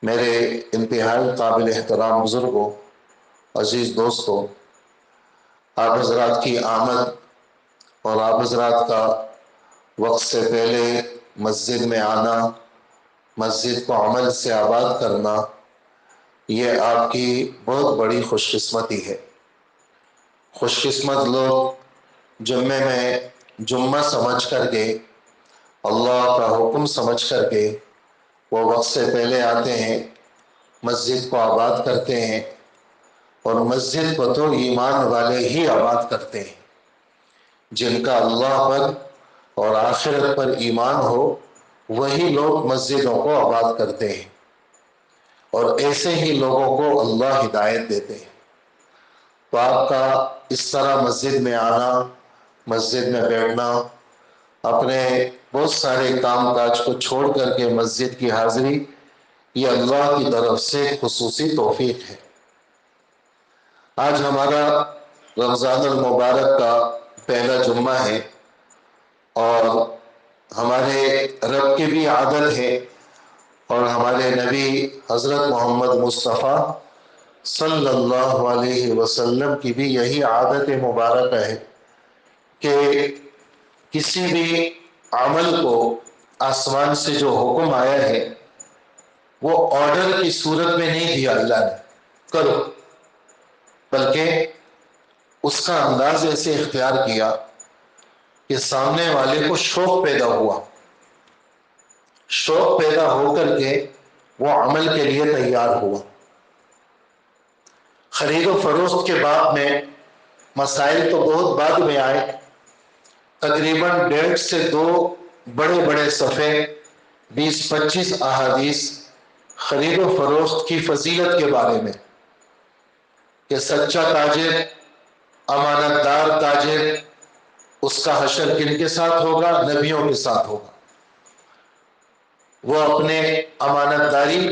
میرے انتہائی قابل احترام بزرگوں، عزیز دوستوں، آپ حضرات کی آمد اور آپ حضرات کا وقت سے پہلے مسجد میں آنا، مسجد کو عمل سے آباد کرنا، یہ آپ کی بہت بڑی خوش قسمتی ہے۔ خوش قسمت لوگ جمعے میں جمعہ سمجھ کر کے، اللہ کا حکم سمجھ کر کے وہ وقت سے پہلے آتے ہیں، مسجد کو آباد کرتے ہیں، اور مسجد کو تو ایمان والے ہی آباد کرتے ہیں۔ جن کا اللہ پر اور آخرت پر ایمان ہو وہی لوگ مسجدوں کو آباد کرتے ہیں، اور ایسے ہی لوگوں کو اللہ ہدایت دیتے ہیں۔ تو آپ کا اس طرح مسجد میں آنا، مسجد میں بیٹھنا، اپنے بہت سارے کام کاج کو چھوڑ کر کے مسجد کی حاضری، یہ اللہ کی طرف سے خصوصی توفیق ہے۔ آج ہمارا رمضان المبارک کا پہلا جمعہ ہے، اور ہمارے رب کی بھی عادت ہے اور ہمارے نبی حضرت محمد مصطفیٰ صلی اللہ علیہ وسلم کی بھی یہی عادت مبارکہ ہے کہ کسی بھی عمل کو آسمان سے جو حکم آیا ہے وہ آرڈر کی صورت میں نہیں دیا اللہ نے کرو، بلکہ اس کا انداز ایسے اختیار کیا کہ سامنے والے کو شوق پیدا ہوا، شوق پیدا ہو کر کے وہ عمل کے لیے تیار ہوا۔ خرید و فروخت کے باب میں مسائل تو بہت بعد میں آئے، تقریباً 1.5 سے 2 بڑے بڑے صفحے، 20-25 احادیث خرید و فروخت کی فضیلت کے بارے میں، کہ سچا تاجر، امانت دار تاجر، اس کا حشر کن کے ساتھ ہوگا؟ نبیوں کے ساتھ ہوگا۔ وہ اپنے امانت داری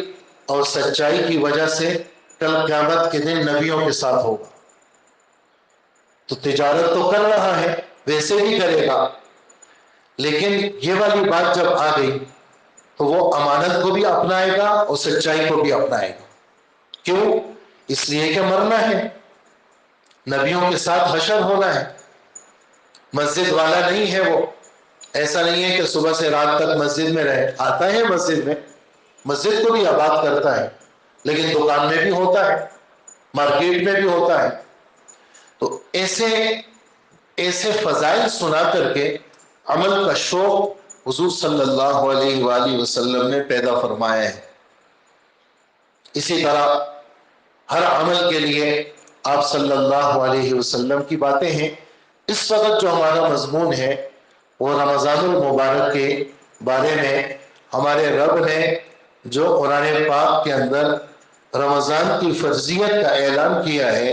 اور سچائی کی وجہ سے کل قیامت کے دن نبیوں کے ساتھ ہوگا۔ تو تجارت تو کر رہا ہے، ویسے بھی کرے گا، لیکن یہ والی بات جب آ گئی تو وہ امانت کو بھی اپنائے گا اور سچائی کو بھی اپنائے گا۔ کیوں؟ اس لیے کہ مرنا ہے، نبیوں کے ساتھ حشر ہونا ہے۔ مسجد والا نہیں ہے وہ، ایسا نہیں ہے کہ صبح سے رات تک مسجد میں رہے، آتا ہے مسجد میں، مسجد کو بھی آباد کرتا ہے، لیکن دکان میں بھی ہوتا ہے، مارکیٹ میں بھی ہوتا ہے۔ تو ایسے فضائل سنا کر کے عمل کا شوق حضور صلی اللہ علیہ وآلہ وسلم نے پیدا فرمایا ہے۔ اسی طرح ہر عمل کے لیے آپ صلی اللہ علیہ وسلم کی باتیں ہیں۔ اس وقت جو ہمارا مضمون ہے وہ رمضان المبارک کے بارے میں ہمارے رب نے جو قرآن پاک کے اندر رمضان کی فرضیت کا اعلان کیا ہے،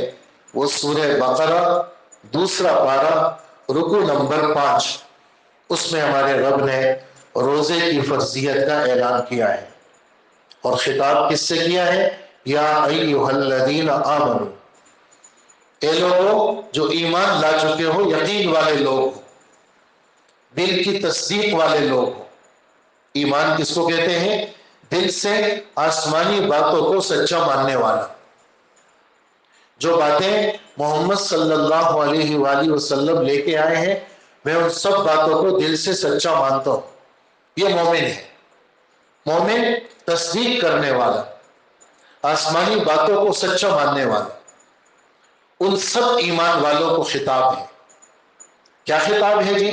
وہ سورہ بقرہ 2 پارہ رکوع نمبر 5، اس میں ہمارے رب نے روزے کی فرضیت کا اعلان کیا ہے، اور خطاب کس سے کیا ہے؟ یا ایھا الذین آمنوا، اے لوگوں جو ایمان لا چکے ہو، یقین والے لوگ ہو، دل کی تصدیق والے لوگ ہو۔ ایمان کس کو کہتے ہیں؟ دل سے آسمانی باتوں کو سچا ماننے والا۔ جو باتیں محمد صلی اللہ علیہ وآلہ وسلم لے کے آئے ہیں، میں ان سب باتوں کو دل سے سچا مانتا ہوں، یہ مومن ہے۔ مومن تصدیق کرنے والا، آسمانی باتوں کو سچا ماننے والا، ان سب ایمان والوں کو خطاب ہے۔ کیا خطاب ہے جی؟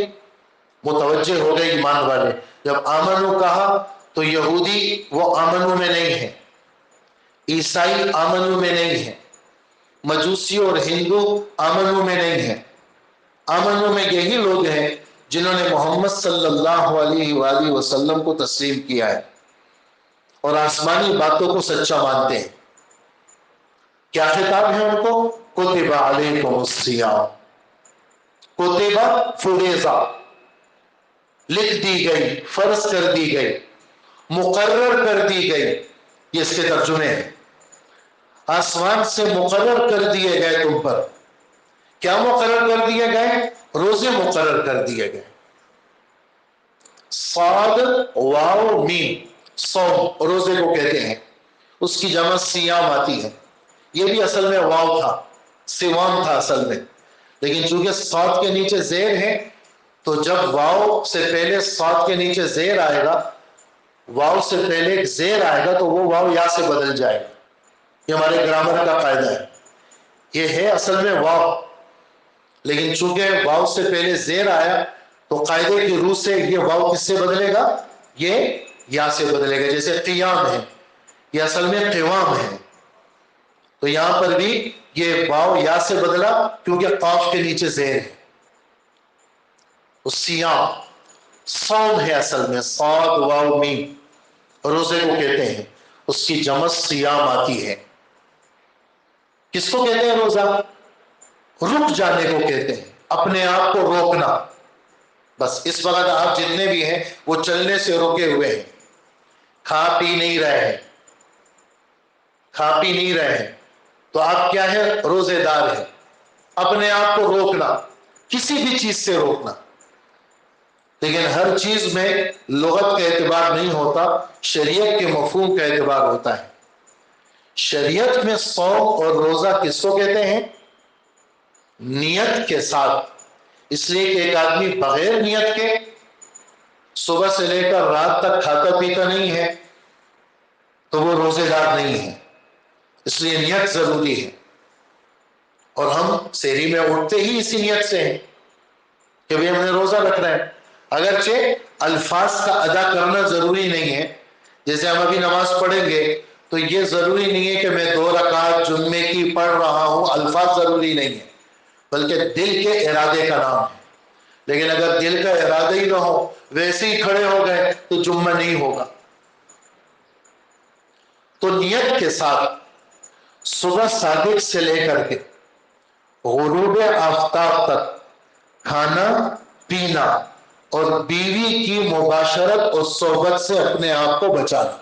متوجہ ہو گئے ایمان والے۔ جب آمنو کہا تو یہودی وہ آمنو میں نہیں ہے، عیسائی آمنو میں نہیں ہے، مجوسی اور ہندو آمنو میں نہیں ہے۔ آمنو میں یہی لوگ ہیں جنہوں نے محمد صلی اللہ علیہ وآلہ وسلم کو تسلیم کیا ہے اور آسمانی باتوں کو سچا مانتے ہیں۔ کیا خطاب ہے ان کو؟ کتب علیکم الصیام، کتب فریضہ، لکھ دی گئی، فرض کر دی گئی، مقرر کر دی گئی، یہ اس کے ترجمے ہیں۔ آسمان سے مقرر کر دیے گئے تم پر۔ کیا مقرر کر دیے گئے؟ روزے مقرر کر دیے گئے۔ صاد واو میم، صوم روزے کو کہتے ہیں۔ اس کی جمع سیام آتی ہے. یہ بھی اصل میں واو تھا، سوام تھا اصل میں، لیکن چونکہ صاد کے نیچے زیر ہے تو جب واو سے پہلے صاد کے نیچے زیر آئے گا، واو سے پہلے ایک زیر آئے گا تو وہ واو یا سے بدل جائے گا. یہ ہمارے گرامر کا قاعدہ ہے. یہ ہے اصل میں واو، لیکن چونکہ واو سے پہلے زیر آیا تو قاعدے کی روح سے یہ واو کس سے بدلے گا؟ یہ یا سے بدلے گا. جیسے قیام ہے، یہ اصل میں قوام ہے، تو یہاں پر بھی یہ واو یا سے بدلا کیونکہ قاف کے نیچے زیر ہے. سیام صوم ہے اصل میں، صاد واو میم، روزے کو کہتے ہیں، اس کی جمع سیام آتی ہے. کس کو کہتے ہیں روزہ؟ رک جانے کو کہتے ہیں، اپنے آپ کو روکنا. بس اس وقت آپ جتنے بھی ہیں وہ چلنے سے رکے ہوئے ہیں، کھا پی نہیں رہے ہیں، کھا پی نہیں رہے ہیں، تو آپ کیا ہے؟ روزے دار ہیں. اپنے آپ کو روکنا، کسی بھی چیز سے روکنا. لیکن ہر چیز میں لغت کا اعتبار نہیں ہوتا، شریعت کے مفہوم کا اعتبار ہوتا ہے. شریعت میں صوم اور روزہ کس کو کہتے ہیں؟ نیت کے ساتھ. اس لیے کہ ایک آدمی بغیر نیت کے صبح سے لے کر رات تک کھاتا پیتا نہیں ہے تو وہ روزے دار نہیں ہے. اس لیے نیت ضروری ہے. اور ہم سحری میں اٹھتے ہی اسی نیت سے ہیں کہ بھئی ہم نے روزہ رکھنا ہے. اگرچہ الفاظ کا ادا کرنا ضروری نہیں ہے. جیسے ہم ابھی نماز پڑھیں گے تو یہ ضروری نہیں ہے کہ میں 2 رکعت جمعے کی پڑھ رہا ہوں، الفاظ ضروری نہیں ہے، بلکہ دل کے ارادے کا نام ہے. لیکن اگر دل کا ارادہ ہی نہ ہو، ویسے ہی کھڑے ہو گئے تو جمعہ نہیں ہوگا. تو نیت کے ساتھ صبح صادق سے لے کر کے غروب آفتاب تک کھانا پینا اور بیوی کی مباشرت اور صحبت سے اپنے آپ کو بچانا.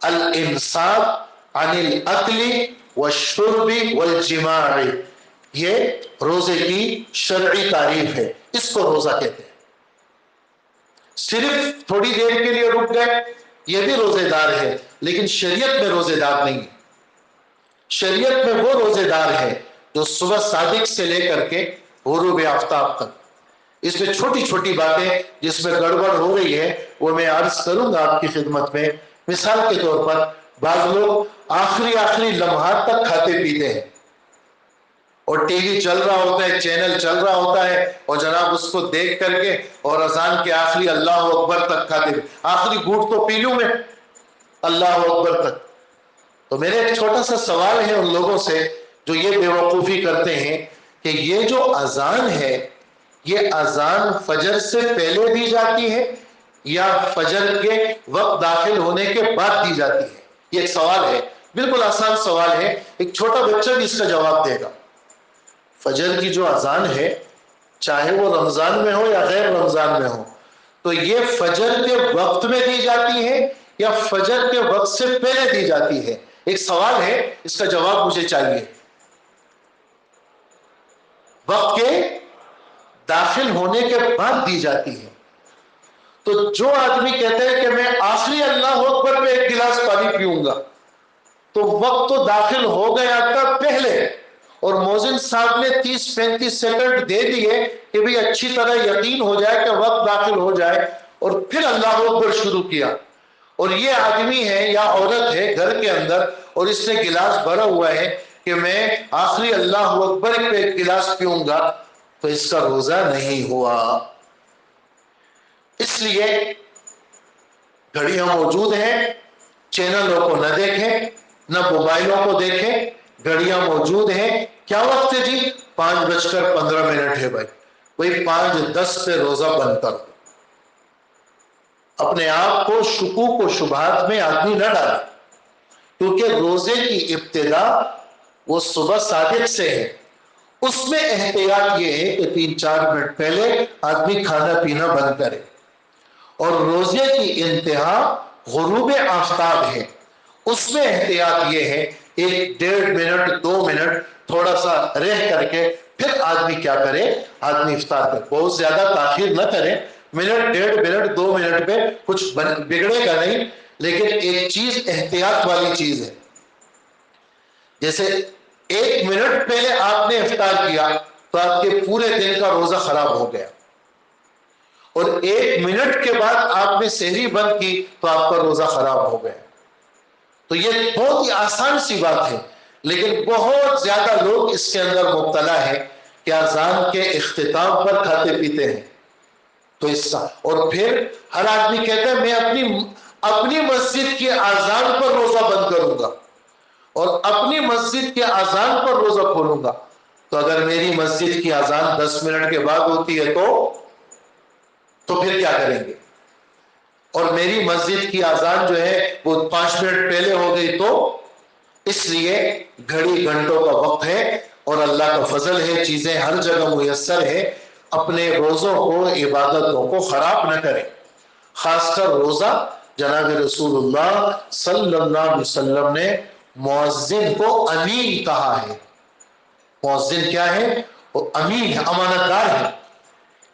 الامساک عن الاکل والشرب والجماع، یہ روزے کی شرعی تعریف ہے. اس کو روزہ کہتے ہیں. صرف تھوڑی دیر کے لیے رک گئے یہ بھی روزے دار ہے، لیکن شریعت میں روزے دار نہیں ہے. شریعت میں وہ روزے دار ہے جو صبح صادق سے لے کر کے غروب آفتاب تک. اس میں چھوٹی چھوٹی باتیں جس میں گڑبڑ ہو رہی ہے وہ میں عرض کروں گا آپ کی خدمت میں. مثال کے طور پر بعض لوگ آخری لمحات تک کھاتے پیتے ہیں اور ٹی وی چل رہا ہوتا ہے، چینل چل رہا ہوتا ہے، اور جناب اس کو دیکھ کر کے اور اذان کے آخری اللہ اکبر تک کھاتے، آخری گھونٹ تو پی لوں میں اللہ اکبر تک. تو میرے ایک چھوٹا سا سوال ہے ان لوگوں سے جو یہ بے وقوفی کرتے ہیں کہ یہ جو اذان ہے یہ اذان فجر سے پہلے دی جاتی ہے یا فجر کے وقت داخل ہونے کے بعد دی جاتی ہے؟ یہ ایک سوال ہے، بالکل آسان سوال ہے، ایک چھوٹا بچہ بھی اس کا جواب دے گا. فجر کی جو اذان ہے چاہے وہ رمضان میں ہو یا غیر رمضان میں ہو، تو یہ فجر کے وقت میں دی جاتی ہے یا فجر کے وقت سے پہلے دی جاتی ہے؟ ایک سوال ہے، اس کا جواب مجھے چاہیے. وقت کے داخل ہونے کے بعد دی جاتی ہے. تو جو آدمی کہتا ہے کہ میں آخری اللہ اکبر پہ ایک گلاس پانی پیوں گا، تو وقت تو داخل ہو گیا تھا پہلے، اور مؤذن صاحب نے 30-35 سیکنڈ دے دیے کہ بھی اچھی طرح یقین ہو جائے کہ وقت داخل ہو جائے، اور پھر اللہ اکبر شروع کیا. اور یہ آدمی ہے یا عورت ہے گھر کے اندر اور اس نے گلاس بھرا ہوا ہے کہ میں آخری اللہ اکبر پہ ایک گلاس پیوں گا، تو اس کا روزہ نہیں ہوا. اس لیے گھڑیاں موجود ہیں، چینلوں کو نہ دیکھیں، نہ موبائلوں کو دیکھیں. گھڑیاں موجود ہیں. کیا وقت ہے جی؟ 5:15 ہے بھائی. وہی 5:10 پہ روزہ بند کر دو. اپنے آپ کو شکوک و شبہات میں آدمی نہ ڈالے، کیونکہ روزے کی ابتدا وہ صبح صادق سے ہے. اس میں احتیاط یہ ہے کہ 3-4 منٹ پہلے آدمی کھانا پینا بند کرے. اور روزے کی انتہا غروب آفتاب ہے، اس میں احتیاط یہ ہے 1-1.5 منٹ 2 منٹ تھوڑا سا رہ کر کے پھر آدمی کیا کرے؟ آدمی افطار کرے. بہت زیادہ تاخیر نہ کرے، 1-1.5 منٹ 2 منٹ پہ کچھ بگڑے گا نہیں. لیکن ایک چیز احتیاط والی چیز ہے. جیسے 1 منٹ پہلے آپ نے افطار کیا تو آپ کے پورے دن کا روزہ خراب ہو گیا، اور 1 منٹ کے بعد آپ نے سحری بند کی تو آپ کا روزہ خراب ہو گیا. تو یہ بہت ہی آسان سی بات ہے، لیکن بہت زیادہ لوگ اس کے اندر مبتلا ہے کہ اذان کے اختتام پر کھاتے پیتے ہیں. تو اس کا اور پھر ہر آدمی کہتا ہے میں اپنی مسجد کی اذان پر روزہ بند کروں گا اور اپنی مسجد کی اذان پر روزہ کھولوں گا. تو اگر میری مسجد کی اذان 10 منٹ کے بعد ہوتی ہے تو پھر کیا کریں گے؟ اور میری مسجد کی اذان جو ہے وہ 5 منٹ پہلے ہو گئی تو اس لیے گھڑی گھنٹوں کا وقت ہے اور اللہ کا فضل ہے، چیزیں ہر جگہ میسر ہے. اپنے روزوں کو، عبادتوں کو خراب نہ کریں. خاص کر روزہ، جناب رسول اللہ صلی اللہ علیہ وسلم نے مؤذن کو امین کہا ہے. مؤذن کیا ہے؟ وہ امین ہے، امانت دار ہے.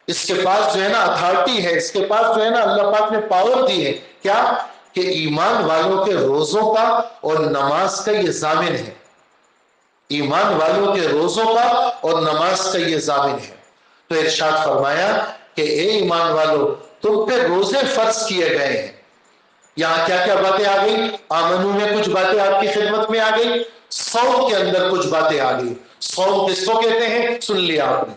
اس کے پاس جو ہے نا اتھارٹی ہے، اس کے پاس جو ہے نا اللہ پاک نے پاور دی ہے. کیا کہ ایمان والوں کے روزوں کا اور نماز کا یہ ضامن ہے. ایمان والوں کے روزوں کا اور نماز کا یہ ضامن ہے. تو ارشاد فرمایا کہ اے ایمان والو، تم پہ روزے فرض کیے گئے ہیں. یہاں کیا کیا باتیں آ گئی؟ آمنو میں کچھ باتیں آپ کی خدمت میں آ گئی، صوم کے اندر کچھ باتیں آ گئی. صوم کس کو کہتے ہیں سن لیا آپ نے،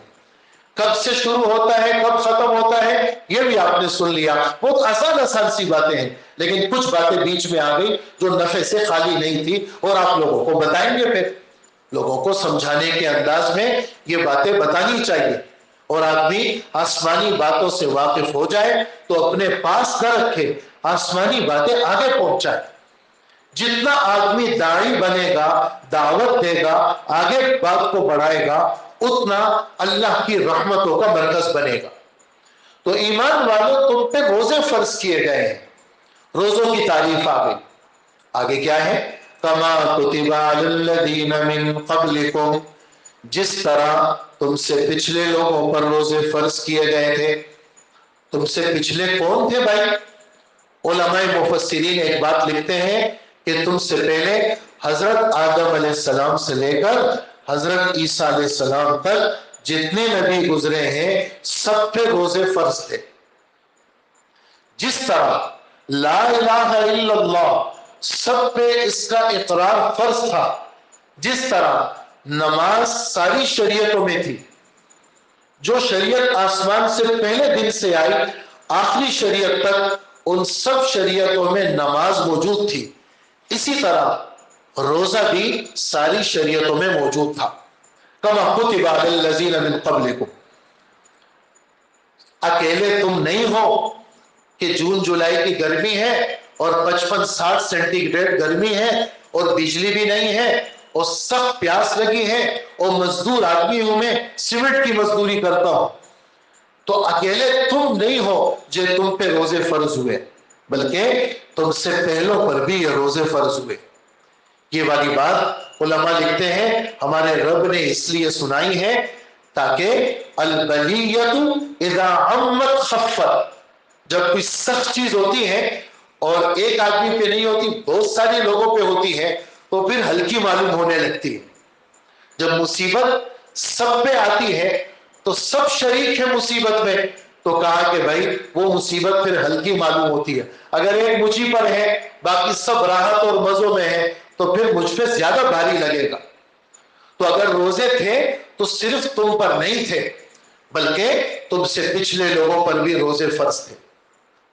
کب سے شروع ہوتا ہے کب ختم ہوتا ہے یہ بھی آپ نے سن لیا. بہت آسان سی باتیں ہیں، لیکن کچھ باتیں بیچ میں آ گئی جو نفع سے خالی نہیں تھی، اور آپ لوگوں کو بتائیں گے. پھر لوگوں کو سمجھانے کے انداز میں یہ باتیں بتانی چاہیے، اور آدمی آسمانی باتوں سے واقف ہو جائے تو اپنے پاس نہ رکھے، آسمانی باتیں آگے پہنچائے. جتنا آدمی داعی بنے گا، دعوت دے گا، آگے بات کو بڑھائے گا، اتنا اللہ کی رحمتوں کا مرکز بنے گا. تو ایمان والوں، تم پہ روزے فرض کیے گئے ہیں. روزوں کی تعریف آ گئی. آگے کیا ہے؟ کما کتب علی الذین من قبلکم، جس طرح تم سے پچھلے لوگوں پر روزے فرض کیے گئے تھے. تم سے پچھلے کون تھے بھائی؟ علماء مفسرین ایک بات لکھتے ہیں کہ تم سے پہلے حضرت آدم علیہ السلام سے لے کر حضرت عیسیٰ علیہ السلام تک جتنے نبی گزرے ہیں سب پہ روزے فرض تھے. جس طرح لا الہ الا اللہ سب پہ اس کا اقرار فرض تھا، جس طرح نماز ساری شریعتوں میں تھی، جو شریعت آسمان سے پہلے دن سے آئی آخری شریعت تک ان سب شریعتوں میں نماز موجود تھی، اسی طرح روزہ بھی ساری شریعتوں میں موجود تھا. کما کتب علی الذین من قبلکم. اکیلے تم نہیں ہو کہ جون جولائی کی گرمی ہے اور 55-60 سینٹی گریڈ گرمی ہے اور بجلی بھی نہیں ہے اور سخت پیاس لگی ہے اور مزدور آدمی ہوں، میں سیمنٹ کی مزدوری کرتا ہوں. تو اکیلے تم نہیں ہو جو تم پہ روزے فرض ہوئے، بلکہ تم سے پہلوں پر بھی یہ روزے فرض ہوئے. یہ والی بات علماء لکھتے ہیں ہمارے رب نے اس لیے سنائی ہے تاکہ البلیۃ اذا عمت خفت، جب کوئی سخت چیز ہوتی ہے اور ایک آدمی پہ نہیں ہوتی بہت سارے لوگوں پہ ہوتی ہے تو پھر ہلکی معلوم ہونے لگتی ہے. جب مصیبت سب پہ آتی ہے تو سب شریک ہیں مصیبت میں، تو کہا کہ بھائی وہ مصیبت پھر ہلکی معلوم ہوتی ہے. اگر ایک مجھے پر ہے باقی سب راحت اور مزوں میں ہے تو پھر مجھ پہ زیادہ بھاری لگے گا. تو اگر روزے تھے تو صرف تم پر نہیں تھے بلکہ تم سے پچھلے لوگوں پر بھی روزے فرض تھے.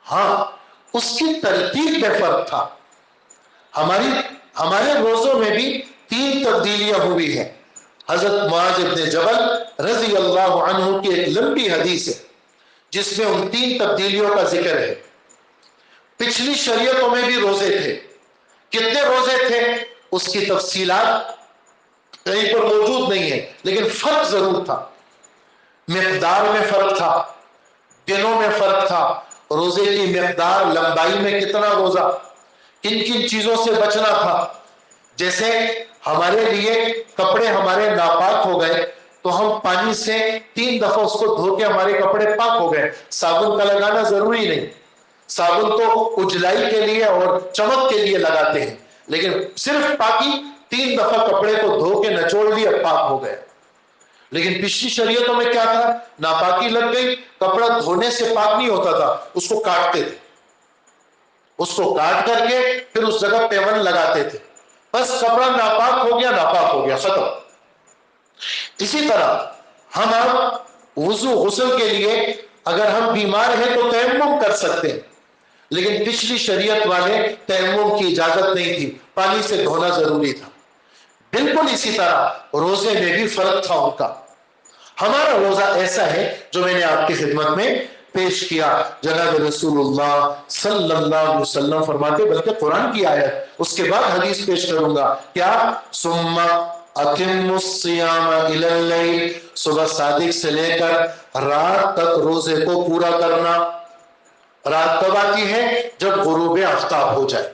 ہاں اس کی ترتیب میں فرق تھا. ہمارے روزوں میں بھی 3 تبدیلیاں ہوئی ہیں. حضرت معاذ بن جبل رضی اللہ عنہ کی ایک لمبی حدیث ہے جس میں ان 3 تبدیلیوں کا ذکر ہے. پچھلی شریعتوں میں بھی روزے تھے. کتنے روزے تھے اس کی تفصیلات کہیں پر موجود نہیں ہے، لیکن فرق ضرور تھا. مقدار میں فرق تھا، دنوں میں فرق تھا، روزے کی مقدار لمبائی میں کتنا روزہ، کن کن چیزوں سے بچنا تھا. جیسے ہمارے لیے کپڑے ہمارے ناپاک ہو گئے تو ہم پانی سے 3 دفعہ اس کو دھو کے ہمارے کپڑے پاک ہو گئے، صابن کا لگانا ضروری نہیں. صابن تو اجلائی کے لیے اور چمک کے لیے لگاتے ہیں، لیکن صرف پاکی 3 دفعہ کپڑے کو دھو کے نچوڑ لیا، پاک ہو گئے۔ لیکن پچھلی شریعتوں میں کیا تھا؟ ناپاکی لگ گئی، کپڑا دھونے سے پاک نہیں ہوتا تھا، اس کو کاٹتے تھے، اس کو کاٹ کر کے پھر اس جگہ پیون لگاتے تھے، بس کپڑا ناپاک ہو گیا، ناپاک ہو گیا، ختم۔ اسی طرح ہم اب وضو غسل کے لیے اگر ہم بیمار ہیں تو تیمم کر سکتے ہیں، لیکن پچھلی شریعت والے تیمم کی اجازت نہیں تھی، پانی سے دھونا ضروری تھا۔ بالکل اسی طرح روزے میں بھی فرق تھا ان کا۔ ہمارا روزہ ایسا ہے جو میں نے آپ کی خدمت میں پیش کیا، جناب رسول اللہ صلی اللہ علیہ وسلم فرماتے، بلکہ قرآن کی آیت، اس کے بعد حدیث پیش کروں گا، کیا؟ ثم اتم الصیام الی اللیل، صبح صادق سے لے کر رات تک روزے کو پورا کرنا۔ رات کب آتی ہے؟ جب غروب آفتاب ہو جائے،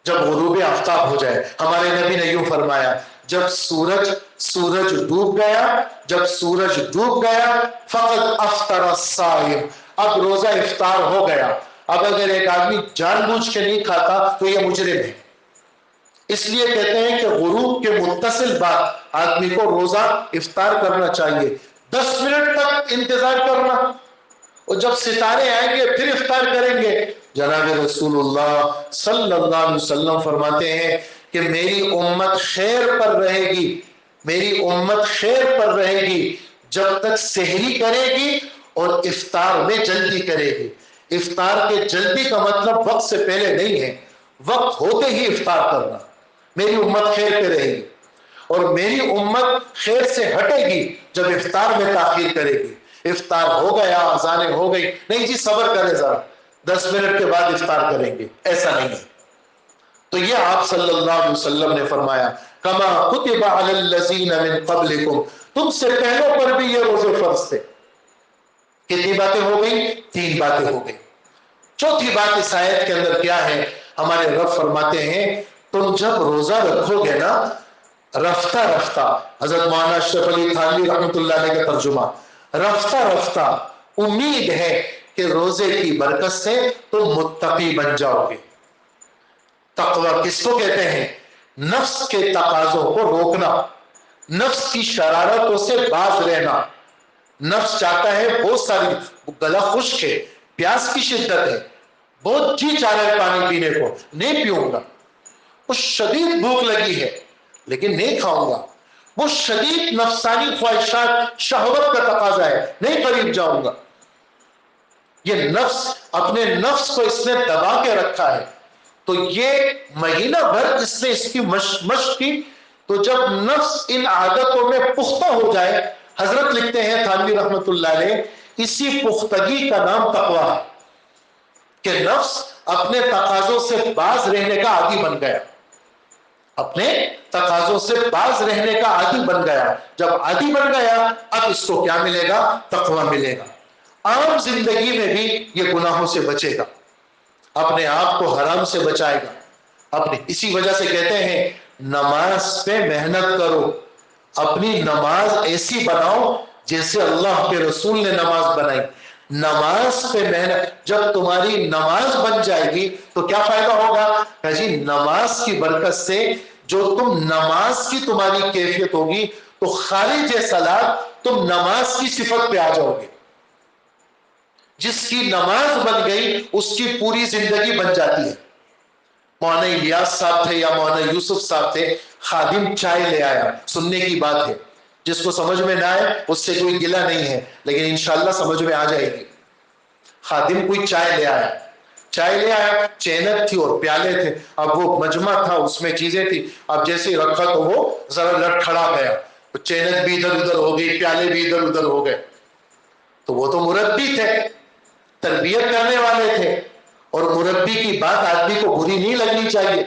جب غروب آفتاب ہو جائے۔ ہمارے نبی نے یوں فرمایا، جب سورج ڈوب گیا، جب سورج ڈوب گیا فقط افطر الصائم، اب روزہ افطار ہو گیا۔ اب اگر ایک آدمی جان بوجھ کے نہیں کھاتا تو یہ مجرم ہے۔ اس لیے کہتے ہیں کہ غروب کے متصل بعد آدمی کو روزہ افطار کرنا چاہیے، 10 منٹ تک انتظار کرنا، اور جب ستارے آئیں گے پھر افطار کریں گے۔ جناب رسول اللہ صلی اللہ علیہ وسلم فرماتے ہیں کہ میری امت خیر پر رہے گی، میری امت خیر پر رہے گی جب تک سحری کرے گی اور افطار میں جلدی کرے گی۔ افطار کے جلدی کا مطلب وقت سے پہلے نہیں ہے، وقت ہوتے ہی افطار کرنا۔ میری امت خیر پہ رہے گی، اور میری امت خیر سے ہٹے گی جب افطار میں تاخیر کرے گی۔ افطار ہو گیا، اذانیں ہو گئی، نہیں جی صبر کریں ذرا، 10 منٹ کے بعد افطار کریں گے، ایسا نہیں ہے۔ تو یہ آپ صلی اللہ علیہ وسلم نے فرمایا، کما کتب علی الذین من قبلکم، تم سے پہلوں پر بھی یہ روزے فرض تھے۔ کتنی باتیں ہو گئی؟ 3 باتیں ہو گئی۔ چوتھی بات اس آیت کے اندر کیا ہے؟ ہمارے رب فرماتے ہیں تم جب روزہ رکھو گے نا، رفتہ رفتہ، حضرت مولانا اشرف علی تھانوی رحمۃ اللہ علیہ کا ترجمہ، رفتہ رفتہ امید ہے کہ روزے کی برکت سے تم متقی بن جاؤ گے۔ تقوی کس کو کہتے ہیں؟ نفس کے تقاضوں کو روکنا، نفس کی شرارتوں سے باز رہنا۔ نفس چاہتا ہے بہت ساری، گلا خشک ہے، پیاس کی شدت ہے، بہت جی چاہ رہا ہے پانی پینے کو، نہیں پیوں گا۔ وہ شدید بھوک لگی ہے لیکن نہیں کھاؤں گا۔ وہ شدید نفسانی خواہشات، شہوت کا تقاضا ہے، نہیں قریب جاؤں گا۔ یہ نفس، اپنے نفس کو اس نے دبا کے رکھا ہے، تو یہ مہینہ بھر اس نے اس کی مشق کی، تو جب نفس ان عادتوں میں پختہ ہو جائے، حضرت لکھتے ہیں تھانوی رحمت اللہ علیہ، اسی پختگی کا نام تقویٰ ہے، کہ نفس اپنے تقاضوں سے باز رہنے کا عادی بن گیا، اپنے تقاضوں سے باز رہنے کا عادی بن گیا۔ جب عادی بن گیا اب اس کو کیا ملے گا؟ تقویٰ ملے گا۔ عام زندگی میں بھی یہ گناہوں سے بچے گا، اپنے آپ کو حرام سے بچائے گا اپنے۔ اسی وجہ سے کہتے ہیں نماز پہ محنت کرو، اپنی نماز ایسی بناؤ جیسے اللہ کے رسول نے نماز بنائی۔ نماز پہ محنت، جب تمہاری نماز بن جائے گی تو کیا فائدہ ہوگا؟ کہ جی نماز کی برکت سے جو تم نماز کی تمہاری کیفیت ہوگی تو خارج صلاۃ تم نماز کی صفت پہ آ جاؤ گے۔ جس کی نماز بن گئی اس کی پوری زندگی بن جاتی ہے۔ مولانا الیاس صاحب تھے یا مولانا یوسف صاحب تھے، خادم چائے لے آیا، سننے کی بات ہے، جس کو سمجھ میں نہ آئے اس سے کوئی گلہ نہیں ہے، لیکن انشاءاللہ سمجھ میں آ جائے گی۔ خادم کوئی چائے لے آیا، چائے لے آیا، چینک تھی اور پیالے تھے، اب وہ مجمع تھا اس میں چیزیں تھی، اب جیسے ہی رکھا تو وہ ذرا لڑکھڑا گیا، چینک بھی ادھر ادھر ہو گئی، پیالے بھی ادھر ادھر ہو گئے۔ تو وہ تو مربی تھے، تربیت کرنے والے تھے، اور مربی کی بات آدمی کو بری نہیں لگنی چاہیے۔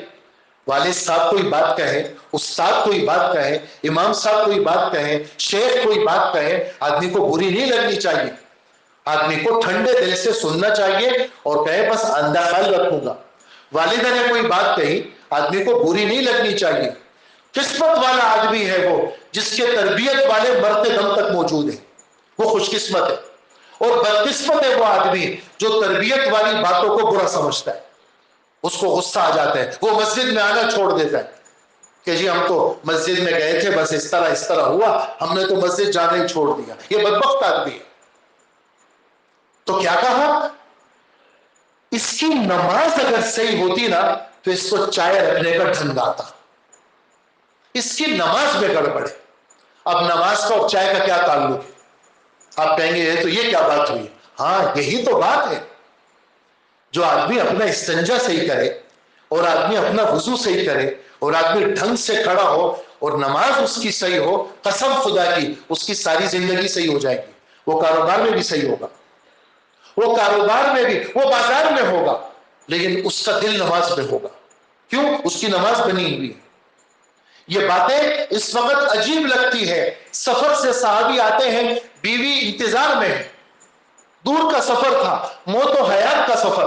والد صاحب کوئی بات کہے، استاد کوئی بات کہے، امام صاحب کوئی بات کہے، شیخ کوئی بات کہے، آدمی کو بری نہیں لگنی چاہیے۔ آدمی کو ٹھنڈے دل سے سننا چاہیے اور کہے بس اندھا خیال رکھوں گا۔ والدہ نے کوئی بات کہی، آدمی کو بری نہیں لگنی چاہیے۔ قسمت والا آدمی ہے وہ جس کے تربیت والے مرتے دم تک موجود ہیں، وہ خوش قسمت ہے۔ اور بدقسمت ہے وہ آدمی جو تربیت والی باتوں کو برا سمجھتا ہے، اس کو غصہ آ جاتا ہے، وہ مسجد میں آنا چھوڑ دیتا ہے کہ جی ہم تو مسجد میں گئے تھے، بس اس طرح ہوا، ہم نے تو مسجد جانا ہی چھوڑ دیا۔ یہ بدبخت آدمی ہے۔ تو کیا کہا، اس کی نماز اگر صحیح ہوتی نا تو اس کو چائے رکھنے کا ڈھنگ آتا، اس کی نماز میں گڑبڑ ہے۔ اب نماز کا اور چائے کا کیا تعلق ہے؟ آپ کہیں گے تو یہ کیا بات ہوئی؟ ہاں یہی تو بات ہے۔ جو آدمی اپنا استنجا صحیح کرے، اور آدمی اپنا وضو صحیح کرے، اور آدمی ڈھنگ سے کھڑا ہو اور نماز اس کی صحیح ہو، قسم خدا کی اس کی ساری زندگی صحیح ہو جائے گی۔ وہ کاروبار میں بھی صحیح ہوگا، وہ کاروبار میں بھی، وہ بازار میں ہوگا، لیکن اس کا دل نماز میں ہوگا۔ کیوں؟ اس کی نماز بنی ہوئی ہے۔ یہ باتیں اس وقت عجیب لگتی ہے۔ سفر سے صحابی آتے ہیں، بیوی انتظار میں ہے، دور کا سفر تھا، موت و حیات کا سفر،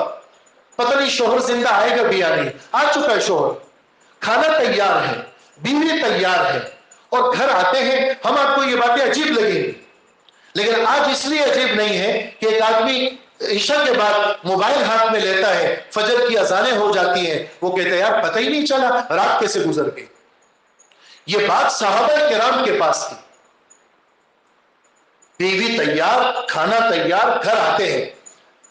پتہ نہیں شوہر زندہ آئے گا بھی یا نہیں۔ آ چکا ہے شوہر، کھانا تیار ہے، بیوی تیار ہے، اور گھر آتے ہیں۔ ہم آپ کو یہ باتیں عجیب لگیں گی، لیکن آج اس لیے عجیب نہیں ہے کہ ایک آدمی عشاء کے بعد موبائل ہاتھ میں لیتا ہے، فجر کی اذانیں ہو جاتی ہیں، وہ کہتے ہیں یار پتہ ہی نہیں چلا رات کیسے گزر گئی۔ یہ بات صحابہ کرام کے پاس تھی، بیوی تیار، کھانا تیار، گھر آتے ہیں،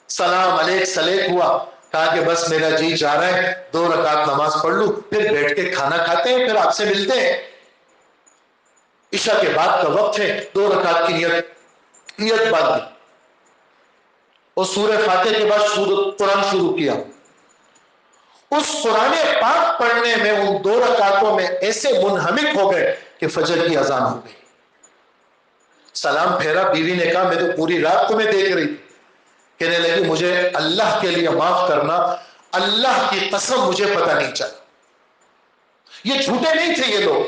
سلام علیک سلیک ہوا، کہا کہ بس میرا جی چاہ رہا ہے 2 رکعت نماز پڑھ لوں، پھر بیٹھ کے کھانا کھاتے ہیں، پھر آپ سے ملتے ہیں۔ عشاء کے بعد کا وقت ہے، 2 رکعت کی نیت باندھی، اور سورہ فاتحہ کے بعد قرآن شروع کیا۔ اس قرآن پاک پڑھنے میں ان 2 رکعتوں میں ایسے منہمک ہو گئے کہ فجر کی اذان ہو گئی۔ سلام پھیرا، بیوی نے کہا میں تو پوری رات تمہیں دیکھ رہی تھی۔ کہنے لگی مجھے اللہ کے لیے معاف کرنا، اللہ کی قسم مجھے پتہ نہیں چلا۔ یہ جھوٹے نہیں تھے یہ لوگ۔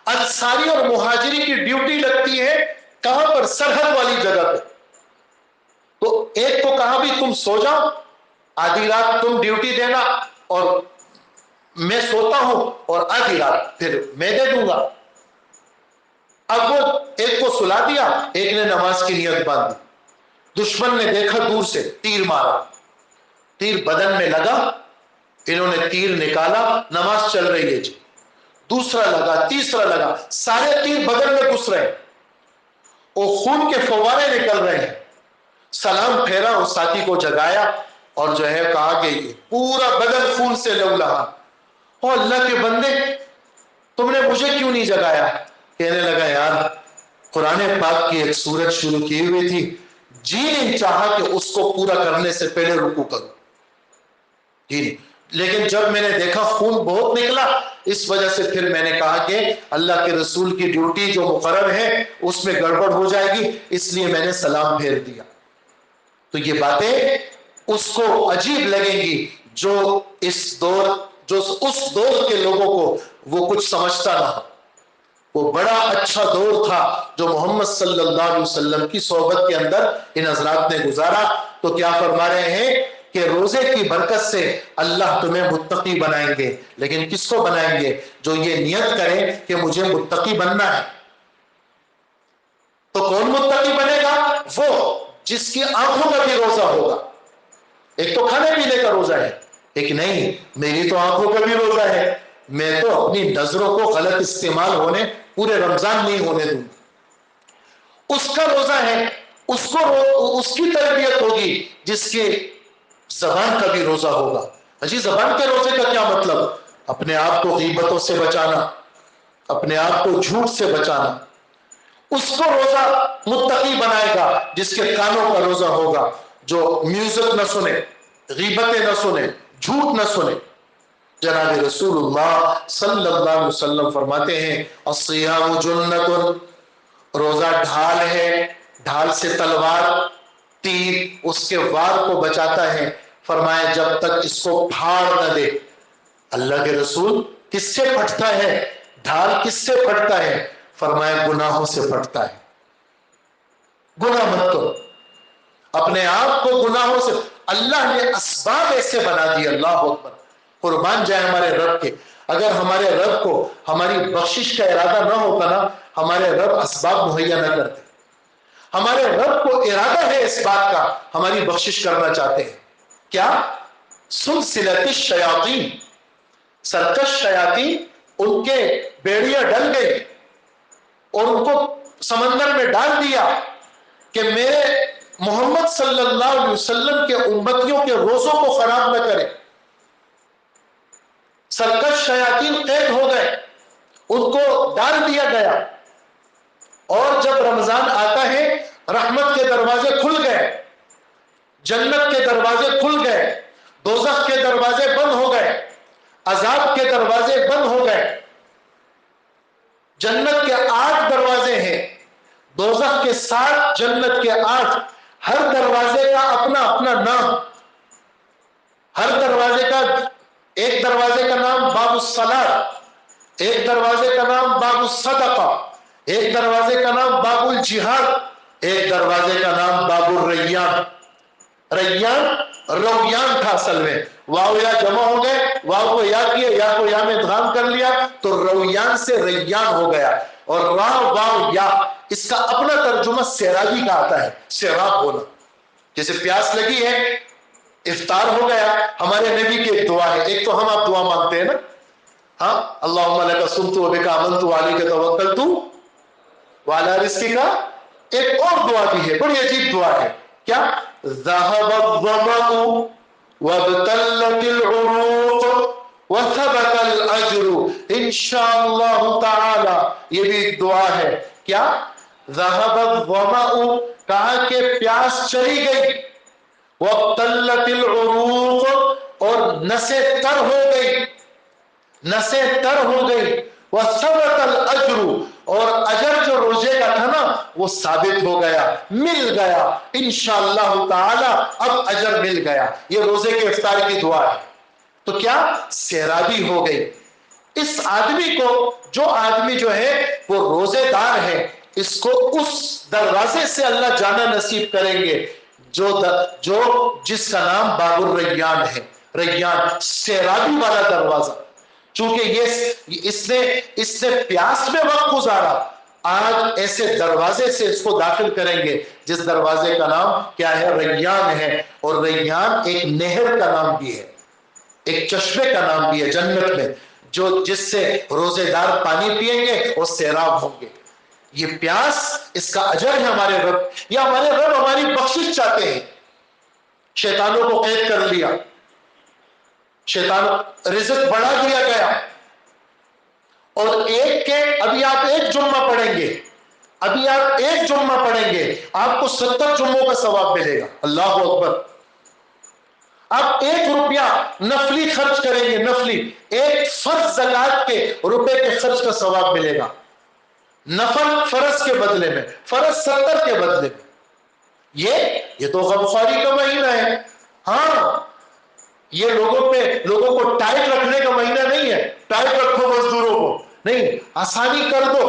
انصاری اور مہاجری کی ڈیوٹی لگتی ہے کہاں پر؟ سرحد والی جگہ پہ۔ تو ایک کو کہا بھی تم سو جاؤ، آدھی رات تم ڈیوٹی دینا اور میں سوتا ہوں، اور آدھی رات پھر میں دے دوں گا۔ اب وہ ایک کو سلا دیا، ایک نے نماز کی نیت باندھی۔ دشمن نے دیکھا دور سے، تیر مارا، تیر بدن میں لگا، انہوں نے تیر نکالا، نماز چل رہی ہے جی، دوسرا لگا، تیسرا لگا، سارے تیر بدن میں گھس رہے ہیں اور خون کے فوارے نکل رہے ہیں۔ سلام پھیرا، اس ساتھی کو جگایا اور جو ہے کہا کہ پورا بدن خون سے لہولہان، او اللہ کے بندے تم نے مجھے کیوں نہیں جگایا؟ کہنے لگا یار قرآن پاک کی ایک سورت شروع کی ہوئی تھی، جی نہیں چاہا کہ اس کو پورا کرنے سے پہلے رکوع کروں، جی نہیں، لیکن جب میں نے دیکھا خون بہت نکلا، اس وجہ سے پھر میں نے کہا کہ اللہ کے رسول کی ڈیوٹی جو مقرر ہے اس میں گڑبڑ ہو جائے گی، اس لیے میں نے سلام پھیر دیا۔ تو یہ باتیں اس کو عجیب لگیں گی جو اس دور کے لوگوں کو وہ کچھ سمجھتا نہ ہو۔ وہ بڑا اچھا دور تھا جو محمد صلی اللہ علیہ وسلم کی صحبت کے اندر ان حضرات نے گزارا۔ تو کیا فرما رہے ہیں کہ روزے کی برکت سے اللہ تمہیں متقی بنائیں گے، لیکن کس کو بنائیں گے؟ جو یہ نیت کرے کہ مجھے متقی بننا ہے۔ تو کون متقی بنے گا؟ وہ جس کی آنکھوں کا بھی روزہ ہوگا۔ ایک تو کھانے پینے کا روزہ ہے، ایک نہیں میری تو آنکھوں کا بھی روزہ ہے، میں تو اپنی نظروں کو غلط استعمال ہونے پورے رمضان نہیں ہونے دوں گا۔ اس کا روزہ ہے، اس کی تربیت ہوگی جس کے زبان کا بھی روزہ ہوگا۔ جی زبان کے روزے کا کیا مطلب؟ اپنے آپ کو غیبتوں سے بچانا، اپنے آپ کو جھوٹ سے بچانا۔ اس کو روزہ متقی بنائے گا جس کے کانوں کا روزہ ہوگا، جو میوزک نہ سنے، غیبتیں نہ سنے، جھوٹ نہ سنے۔ جناب رسول اللہ صلی اللہ علیہ وسلم فرماتے ہیں الصیام جنۃ، روزہ ڈھال ہے، ڈھال سے تلوار، تیر اس کے وار کو بچاتا ہے۔ فرمایا جب تک اس کو پھاڑ نہ دے۔ اللہ کے رسول کس سے پھٹتا ہے؟ ڈھال کس سے پھٹتا ہے؟ فرمایا گناہوں سے پھٹتا ہے۔ گناہ مت کرو، اپنے آپ کو گناہوں سے، اللہ نے اسباب ایسے بنا دی، اللہ اکبر، قربان جائے ہمارے رب کے۔ اگر ہمارے رب کو ہماری بخشش کا ارادہ نہ ہوتا نا، ہمارے رب اسباب مہیا نہ کرتے۔ ہمارے رب کو ارادہ ہے اس بات کا، ہماری بخشش کرنا چاہتے ہیں۔ کیا؟ سلسلۃ الشیاطین، سرکش شیاطین ان کے بیڑیاں ڈل گئی اور ان کو سمندر میں ڈال دیا کہ میرے محمد صلی اللہ علیہ وسلم کے امتیوں کے روزوں کو خراب نہ کرے۔ سرکش شیاطین قید ہو گئے، ان کو ڈال دیا گیا، اور جب رمضان آتا ہے رحمت کے دروازے کھل گئے، جنت کے دروازے کھل گئے، دوزخ کے دروازے بند ہو گئے، عذاب کے دروازے بند ہو گئے۔ جنت کے 8 دروازے ہیں، دوزخ کے 7، جنت کے 8، ہر دروازے کا اپنا اپنا نام۔ ہر دروازے کا، ایک دروازے کا نام باب الصلاۃ، ایک دروازے کا نام باب الصدقہ، ایک دروازے کا نام باب الجہاد، ایک دروازے کا نام باب الریان۔ ریان رویان تھا اصل میں، واو یا جمع ہو گئے، واو کو یا کیا، یا کو یا میں ادغام کر لیا تو رویان سے ریان ہو گیا۔ اور راہ واو یا، اس کا اپنا ترجمہ سیرابی کا آتا ہے، سیراب ہونا۔ جیسے پیاس لگی ہے، افطار ہو گیا، ہمارے نبی کی ایک دعا ہے، ایک تو ہم آپ دعا مانگتے ہیں نا، ہاں اللہم لک صمت وبک آمنت وعلیک توکلت وعلی رزقک، ایک اور دعا بھی ہے، بڑی عجیب دعا ہے، کیا؟ ذهب الظمأ وابتلت العروق وثبت الاجر انشاءاللہ تعالی۔ یہ بھی ایک دعا ہے، کیا؟ ذهب الظمأ، کہا کہ پیاس چلی گئی، وابتلت العروق، اور نسیں تر ہو گئی، نسیں تر ہو گئی، وثبت الاجر، اور اجر جو روزے کا تھا نا وہ ثابت ہو گیا، مل گیا انشاءاللہ تعالی، اب اجر مل گیا۔ یہ روزے کے افطار کی دعا ہے۔ تو کیا؟ سیرابی ہو گئی۔ اس آدمی کو، جو آدمی جو ہے وہ روزے دار ہے، اس کو اس دروازے سے اللہ جانا نصیب کریں گے جو جس کا نام باب الریان ہے۔ ریان سیرابی والا دروازہ، چونکہ اس نے پیاس میں وقت گزارا، آج ایسے دروازے سے اس کو داخل کریں گے جس دروازے کا نام کیا ہے؟ ریان ہے۔ اور ریان ایک نہر کا نام بھی ہے، ایک چشمے کا نام بھی ہے جنت میں، جس سے روزے دار پانی پیئیں گے اور سیراب ہوں گے۔ یہ پیاس، اس کا اجر ہے ہمارے رب، یا ہمارے رب ہماری بخشش چاہتے ہیں۔ شیطانوں کو قید کر لیا، شیطان رزق بڑھا دیا گیا، اور ایک کے، ابھی آپ ایک جمعہ پڑھیں گے، ابھی آپ ایک جمعہ پڑھیں گے، آپ کو 70 جمعوں کا ثواب ملے گا۔ اللہ اکبر۔ آپ 1 روپیہ نفلی خرچ کریں گے، نفلی، ایک فرض زکوٰۃ کے روپے کے خرچ کا ثواب ملے گا، نفل فرض کے بدلے میں، فرض 70 کے بدلے میں۔ یہ تو غمخواری کا مہینہ ہے، ہاں، یہ لوگوں کو ٹائٹ رکھنے کا مہینہ نہیں ہے، ٹائٹ رکھو مزدوروں کو نہیں، آسانی کر دو،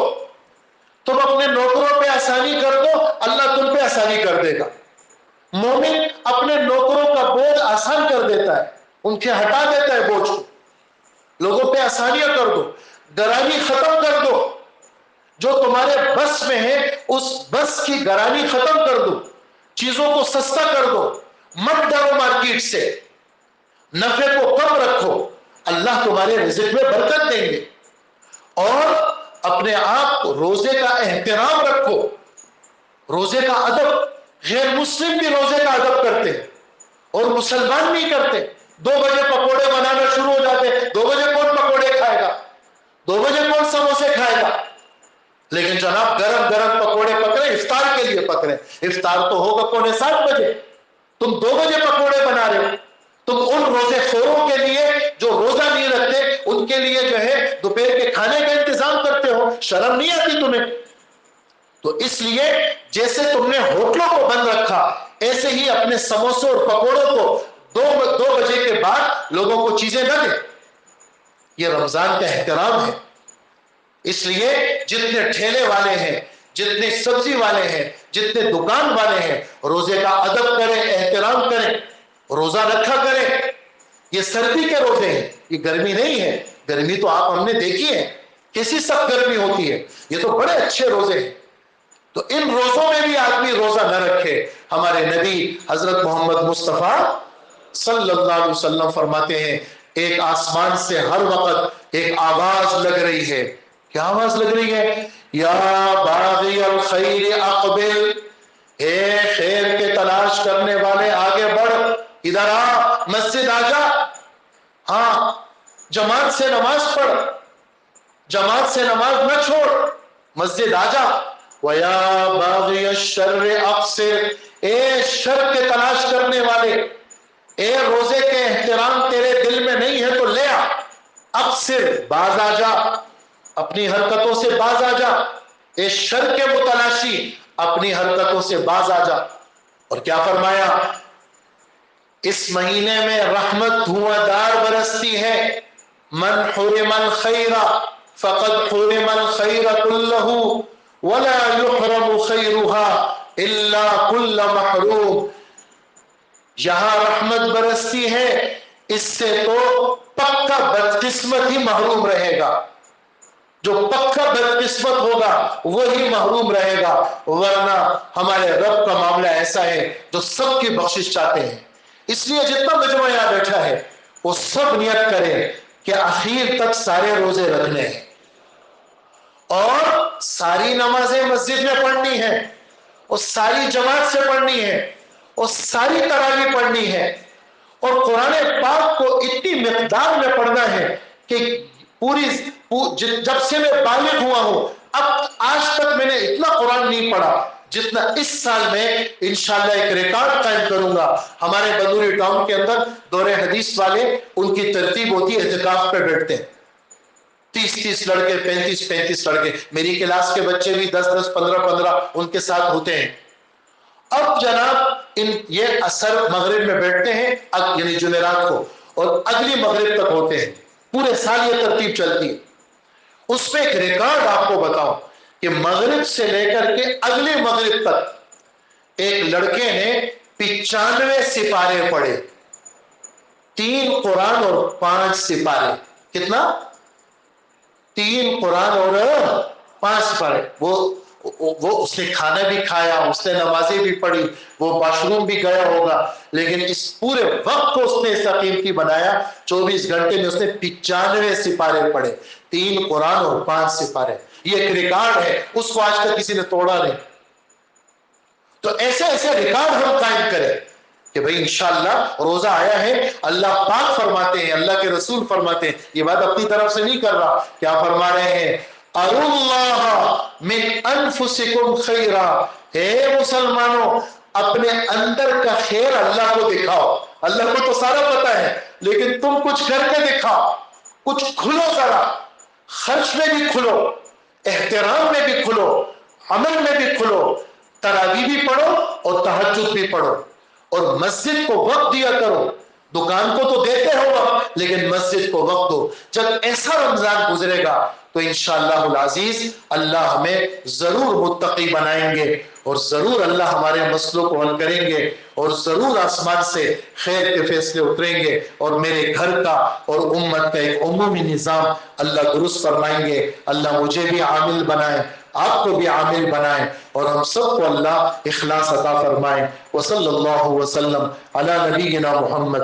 تم اپنے نوکروں پہ آسانی کر دو، اللہ تم پہ آسانی کر دے گا۔ مومن اپنے نوکروں کا بوجھ آسان کر دیتا ہے، ان کے ہٹا دیتا ہے بوجھ کو۔ لوگوں پہ آسانیاں کر دو، گرانی ختم کر دو، جو تمہارے بس میں ہے اس بس کی گرانی ختم کر دو، چیزوں کو سستا کر دو، مت ڈرو مارکیٹ سے، نفع کو کم رکھو، اللہ تمہارے رزق میں برکت دیں گے۔ اور اپنے آپ روزے کا احترام رکھو، روزے کا ادب، غیر مسلم بھی روزے کا ادب کرتے ہیں اور مسلمان نہیں کرتے۔ 2 بجے پکوڑے بنانا شروع ہو جاتے، 2 بجے کون پکوڑے کھائے گا، 2 بجے کون سموسے کھائے گا؟ لیکن جناب گرم گرم پکوڑے پک رہے، افطار کے لیے پک رہے، افطار تو ہوگا 6:45 بجے، تم 2 بجے پکوڑے بنا رہے ہو۔ تم ان روزے خوروں کے لیے جو روزہ نہیں رکھتے، ان کے لیے جو ہے دوپہر کے کھانے کا انتظام کرتے ہو، شرم نہیں آتی تمہیں؟ تو اس لیے جیسے تم نے ہوٹلوں کو بند رکھا، ایسے ہی اپنے سموسوں اور پکوڑوں کو 2 بجے کے بعد لوگوں کو چیزیں نہ دیں۔ یہ رمضان کا احترام ہے۔ اس لیے جتنے ٹھیلے والے ہیں، جتنے سبزی والے ہیں، جتنے دکان والے ہیں، روزے کا ادب کریں، احترام کریں، روزہ رکھا کریں۔ یہ سردی کے روزے ہیں، یہ گرمی نہیں ہے۔ گرمی تو ہم نے دیکھی ہے، کیسی سخت گرمی ہوتی ہے، یہ تو بڑے اچھے روزے ہیں۔ تو ان روزوں میں بھی آدمی روزہ نہ رکھے. ہمارے نبی حضرت محمد مصطفیٰ صلی اللہ علیہ وسلم فرماتے ہیں ایک آسمان سے ہر وقت ایک آواز لگ رہی ہے. کیا آواز لگ رہی ہے؟ یا باغی الخیر اقبل، اے خیر کے تلاش کرنے والے آگے بڑھ، ادھر آ، مسجد آ جا، ہاں جماعت سے نماز پڑھ، جماعت سے نماز نہ چھوڑ، مسجد آ جا. وَيَا بَاغِيَ الشَّرِّ أَقْصِرْ، اے شر کے تلاش کرنے والے، اے روزے کے احترام تیرے دل میں نہیں ہے تو لے آ، اقصر، باز آ جا، اپنی حرکتوں سے باز آ جا، اے شر کے متلاشی اپنی حرکتوں سے باز آ جا. اور کیا فرمایا؟ اس مہینے میں رحمت دھواں دار برستی ہے. من حرم الخیر فقد حرم الخیر کلہ ولا یحرم خیرها الا کل محروم. یہاں رحمت برستی ہے، اس سے تو پکا بدقسمت ہی محروم رہے گا. جو پکا بدقسمت ہوگا وہی محروم رہے گا، ورنہ ہمارے رب کا معاملہ ایسا ہے جو سب کی بخشش چاہتے ہیں. اس لیے جتنا مجمع یہاں بیٹھا ہے وہ سب نیت کرے کہ اخیر تک سارے روزے رکھنے ہیں اور ساری نمازیں مسجد میں پڑھنی ہے اور ساری جماعت سے پڑھنی ہے اور ساری تراویح پڑھنی ہے اور قرآن پاک کو اتنی مقدار میں پڑھنا ہے کہ جب سے میں بالغ ہوا ہوں اب آج تک میں نے اتنا قرآن نہیں پڑھا جتنا اس سال میں انشاءاللہ ایک ریکارڈ قائم کروں گا. ہمارے بندوری ٹاؤن کے اندر دور حدیث والے ان کی ترتیب ہوتی ہے، اعتکاف پہ بیٹھتے ہیں 30 لڑکے، 35 لڑکے، میری کلاس کے بچے بھی 10 15 ان کے ساتھ ہوتے ہیں. اب جناب یہ عصر مغرب میں بیٹھتے ہیں یعنی جمعرات کو اور اگلی مغرب تک ہوتے ہیں، پورے سال یہ ترتیب چلتی ہے. اس پہ ایک ریکارڈ آپ کو بتاؤ کہ مغرب سے لے کر کے اگلی مغرب تک ایک لڑکے نے 95 سپارے پڑھے، 3 قرآن اور 5 سپارے. کتنا؟ 3 قرآن اور 5 سپارے. وہ اس نے کھانا بھی کھایا، اس نے نمازیں بھی پڑھی، وہ واش روم بھی گیا ہوگا، لیکن اس پورے وقت کو اس نے اس قیمتی بنایا. 24 گھنٹے میں اس نے 95 سپارے پڑھے، 3 قرآن اور 5 سپارے. یہ ایک ریکارڈ ہے، اس کو آج تک کسی نے توڑا نہیں. تو ایسے ایسے ریکارڈ ہم قائم کریں کہ بھئی انشاءاللہ روزہ آیا ہے. اللہ پاک فرماتے ہیں، اللہ کے رسول فرماتے ہیں، یہ بات اپنی طرف سے نہیں کر رہا، کیا فرما رہے ہیں؟ اروا اللہ من انفسکم خیرا، اے مسلمانوں اپنے اندر کا خیر اللہ کو دکھاؤ. اللہ کو تو سارا پتا ہے لیکن تم کچھ کر کے دکھاؤ، کچھ کھلو ذرا، خرچ میں بھی کھلو، احترام میں بھی کھلو، عمل میں بھی کھلو، تراویح بھی پڑھو اور تہجد بھی پڑھو اور مسجد کو وقت دیا کرو. دکان کو تو دیتے ہو وقت لیکن مسجد کو وقت دو. جب ایسا رمضان گزرے گا تو انشاءاللہ العزیز اللہ ہمیں ضرور متقی بنائیں گے اور ضرور اللہ ہمارے مسئلوں کو حل کریں گے اور ضرور آسمان سے خیر کے فیصلے اتریں گے اور میرے گھر کا اور امت کا ایک عمومی نظام اللہ درست فرمائیں گے. اللہ مجھے بھی عامل بنائیں، آپ کو بھی عامل بنائیں اور ہم سب کو اللہ اخلاص عطا فرمائیں. وصلی اللہ وسلم علی نبینا محمد.